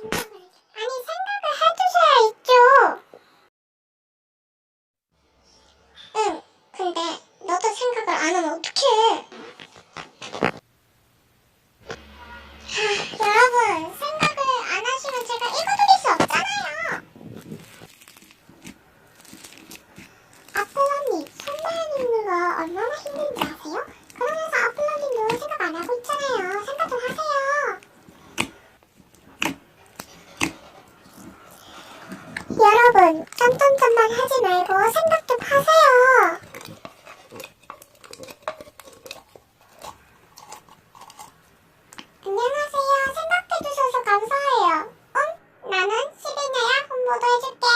아니, 생각을 해두셔야 있죠. 응, 근데 너도 생각을 안 하면 어떡해. 여러분, 생각을 안 하시면 제가 읽어드릴 수 없잖아요. 아플라님, 속마음 읽는 거 얼마나 힘든지 아세요? 그러면서 아플라님도 생각 안 하고 있잖아요. 생각 좀 하세요. 여러분, 점점점만 하지 말고 생각 좀 하세요. 안녕하세요. 생각해주셔서 감사해요. 응? 나는 11년야 홍보도 해줄게.